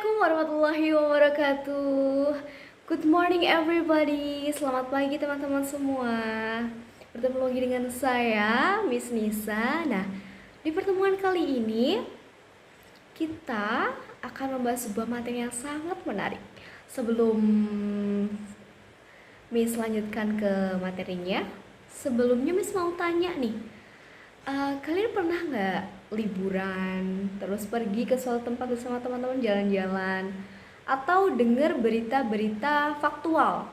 Assalamualaikum warahmatullahi wabarakatuh. Good morning everybody. Selamat pagi teman-teman semua. Bertemu lagi dengan saya, Miss Nisa. Nah, di pertemuan kali ini kita akan membahas sebuah materi yang sangat menarik. Sebelum Miss lanjutkan ke materinya, sebelumnya Miss mau tanya nih, kalian pernah nggak liburan terus pergi ke suatu tempat bersama teman-teman jalan-jalan atau dengar berita-berita faktual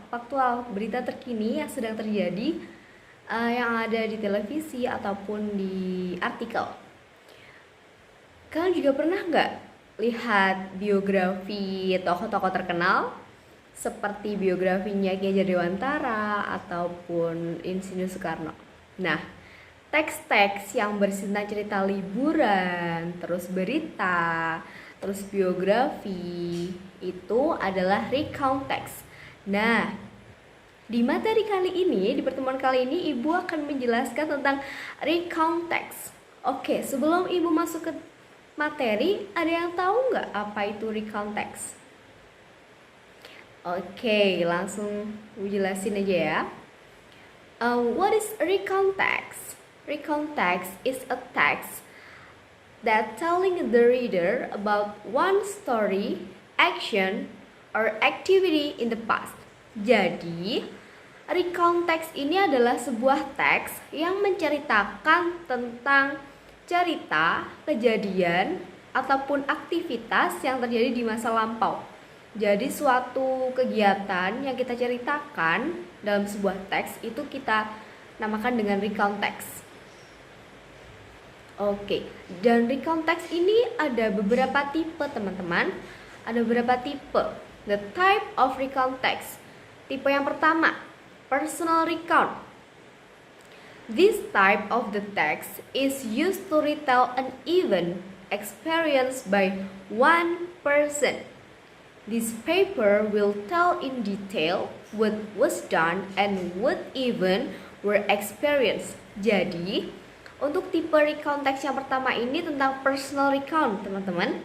berita terkini yang sedang terjadi, yang ada di televisi ataupun di artikel? Kalian juga pernah nggak lihat biografi tokoh-tokoh terkenal seperti biografinya Ki Hajar Dewantara ataupun Insinyur Soekarno? Nah, teks-teks yang berisi tentang cerita liburan, terus berita, terus biografi, itu adalah recount text. Nah, di materi kali ini, di pertemuan kali ini, Ibu akan menjelaskan tentang recount text. Oke, sebelum Ibu masuk ke materi, ada yang tahu nggak apa itu recount text? Oke, langsung Ibu jelasin aja ya. What is recount text? Recount text is a text that telling the reader about one story, action, or activity in the past. Jadi, recount text ini adalah sebuah teks yang menceritakan tentang cerita, kejadian, ataupun aktivitas yang terjadi di masa lampau. Jadi suatu kegiatan yang kita ceritakan dalam sebuah teks itu kita namakan dengan recount text. Oke, dan recount text ini ada beberapa tipe teman-teman. Ada beberapa tipe. The type of recount text. Tipe yang pertama, personal recount. This type of the text is used to retell an event experienced by one person. This paper will tell in detail what was done and what event were experienced. Jadi, untuk tipe recount text yang pertama ini tentang personal recount, teman-teman.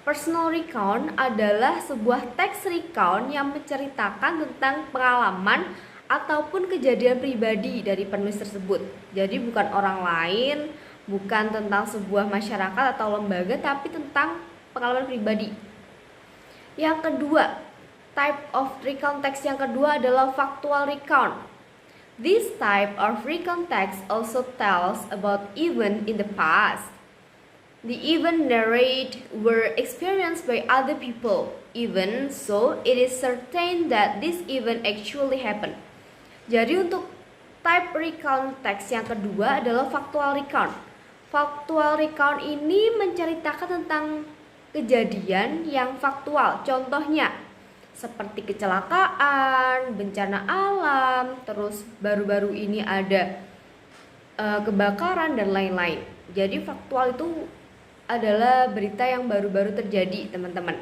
Personal recount adalah sebuah teks recount yang menceritakan tentang pengalaman ataupun kejadian pribadi dari penulis tersebut. Jadi bukan orang lain, bukan tentang sebuah masyarakat atau lembaga, tapi tentang pengalaman pribadi. Yang kedua, type of recount text yang kedua adalah factual recount. This type of recount text also tells about events in the past. The event narrated were experienced by other people, even so it is certain that this event actually happened. Jadi untuk type recount text yang kedua adalah factual recount. Factual recount ini menceritakan tentang kejadian yang faktual. Contohnya seperti kecelakaan, bencana alam, terus baru-baru ini ada kebakaran dan lain-lain. Jadi faktual itu adalah berita yang baru-baru terjadi, teman-teman.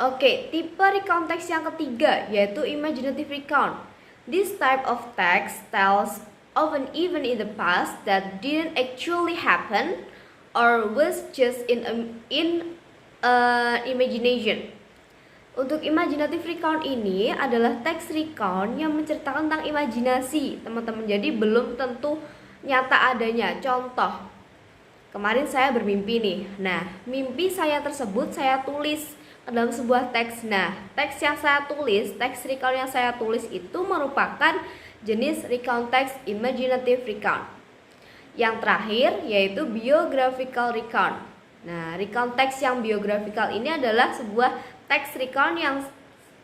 Oke, tipe recount text yang ketiga yaitu imaginative recount. This type of text tells of an event in the past that didn't actually happen or was just in imagination. Untuk imaginative recount ini adalah teks recount yang menceritakan tentang imajinasi, teman-teman. Jadi belum tentu nyata adanya. Contoh, kemarin saya bermimpi nih. Nah, mimpi saya tersebut saya tulis ke dalam sebuah teks. Nah, teks yang saya tulis, teks recount yang saya tulis itu merupakan jenis recount text imaginative recount. Yang terakhir yaitu biographical recount. Nah, recount text yang biographical ini adalah sebuah teks recount yang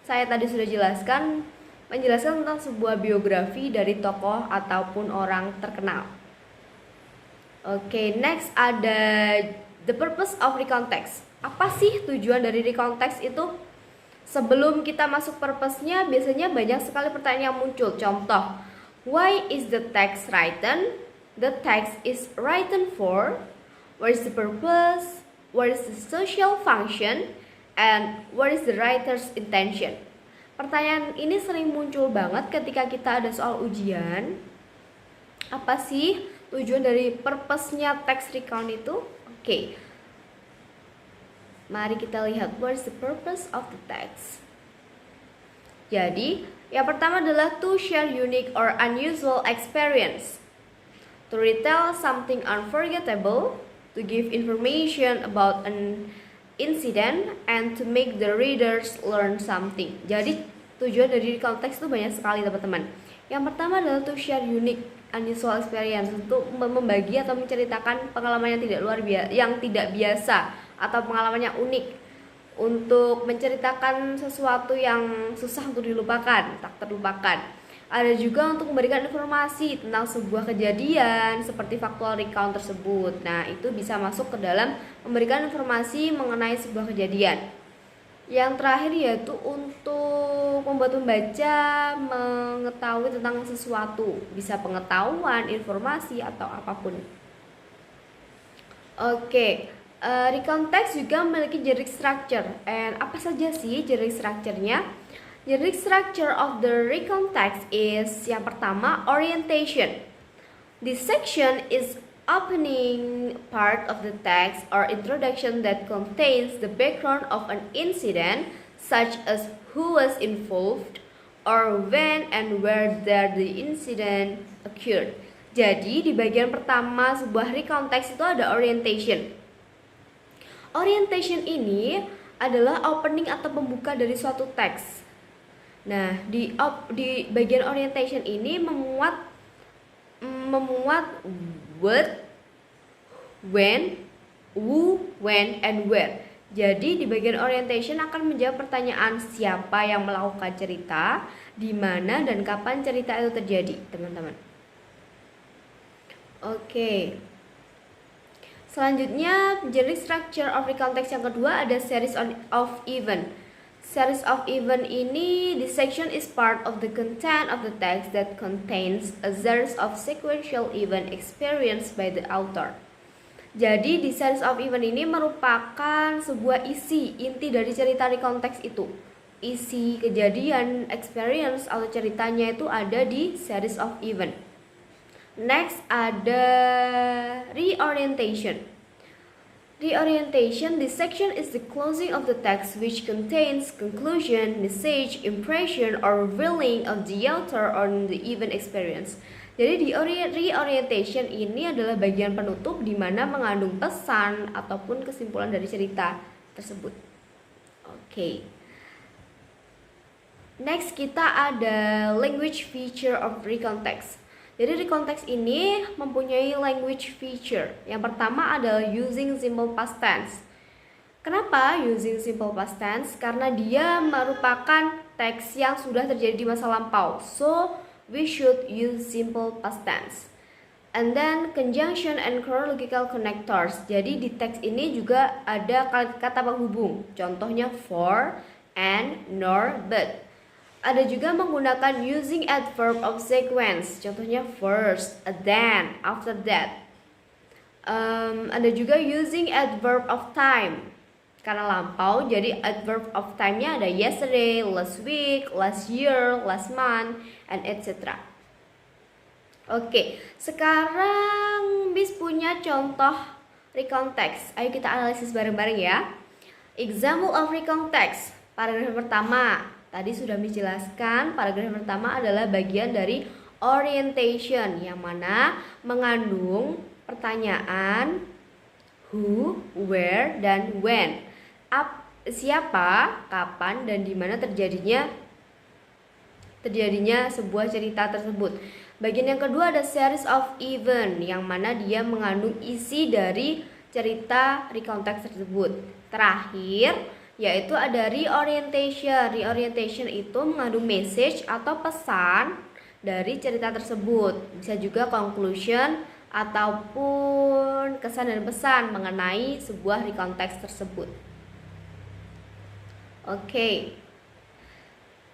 saya tadi sudah jelaskan, menjelaskan tentang sebuah biografi dari tokoh ataupun orang terkenal. Oke, next ada the purpose of recount text. Apa sih tujuan dari recount text itu? Sebelum kita masuk purpose-nya, biasanya banyak sekali pertanyaan yang muncul. Contoh, why is the text written? The text is written for. What is the purpose? What is the social function? And what is the writer's intention? Pertanyaan ini sering muncul banget ketika kita ada soal ujian. Apa sih tujuan dari purpose-nya text recount itu? Oke. Mari kita lihat what is the purpose of the text. Jadi, yang pertama adalah to share unique or unusual experience, to retell something unforgettable, to give information about an incident, and to make the readers learn something. Jadi, tujuan dari konteks itu banyak sekali teman-teman. Yang pertama adalah to share unique unusual experience, untuk membagi atau menceritakan pengalaman yang tidak biasa atau pengalaman yang unik, untuk menceritakan sesuatu yang susah untuk dilupakan, tak terlupakan. Ada juga untuk memberikan informasi tentang sebuah kejadian seperti faktual recount tersebut. Nah, itu bisa masuk ke dalam memberikan informasi mengenai sebuah kejadian. Yang terakhir yaitu untuk membuat pembaca mengetahui tentang sesuatu, bisa pengetahuan, informasi, atau apapun. Oke. Recount text juga memiliki generic structure. And apa saja sih generic structure-nya? Generic structure of the recount text is, yang pertama, orientation. This section is opening part of the text or introduction that contains the background of an incident, such as who was involved or when and where the incident occurred. Jadi di bagian pertama sebuah recount text itu ada orientation. Orientation ini adalah opening atau pembuka dari suatu teks. Nah, di bagian orientation ini memuat what, when, who, when, and where. Jadi di bagian orientation akan menjawab pertanyaan siapa yang melakukan cerita, di mana dan kapan cerita itu terjadi, teman-teman. Oke. Selanjutnya, generic structure of recount text yang kedua ada series of event. Series of event ini, this section is part of the content of the text that contains a series of sequential event experienced by the author. Jadi di series of event ini merupakan sebuah inti dari cerita recount text itu. Isi kejadian, experience atau ceritanya itu ada di series of event. Next ada reorientation. Reorientation, this section is the closing of the text which contains conclusion, message, impression, or revealing of the author on the event experience. Jadi di reorientation ini adalah bagian penutup di mana mengandung pesan ataupun kesimpulan dari cerita tersebut. Oke. Next kita ada language feature of recount text. Jadi recount text ini mempunyai language feature. Yang pertama adalah using simple past tense. Kenapa using simple past tense? Karena dia merupakan teks yang sudah terjadi di masa lampau. So, we should use simple past tense. And then conjunction and chronological connectors. Jadi di teks ini juga ada kata penghubung. Contohnya for, and, nor, but. Ada juga menggunakan using adverb of sequence, contohnya first, then, after that. Ada juga using adverb of time, karena lampau, jadi adverb of time-nya ada yesterday, last week, last year, last month, and etc. Oke, sekarang Miss punya contoh recount text. Ayo kita analisis bareng-bareng ya. Example of recount text. Paragraf pertama. Tadi sudah dijelaskan, paragraf pertama adalah bagian dari orientation yang mana mengandung pertanyaan who, where, dan when. Siapa, kapan, dan di mana terjadinya sebuah cerita tersebut. Bagian yang kedua ada series of event yang mana dia mengandung isi dari cerita recount text tersebut. Terakhir yaitu ada reorientation. Reorientation itu mengandung message atau pesan dari cerita tersebut. Bisa juga conclusion ataupun kesan dan pesan mengenai sebuah recount text tersebut. Oke.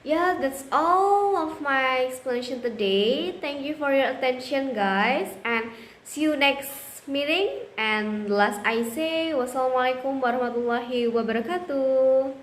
Yeah, that's all of my explanation today. Thank you for your attention, guys, and see you next meeting. And last I say, wassalamualaikum warahmatullahi wabarakatuh.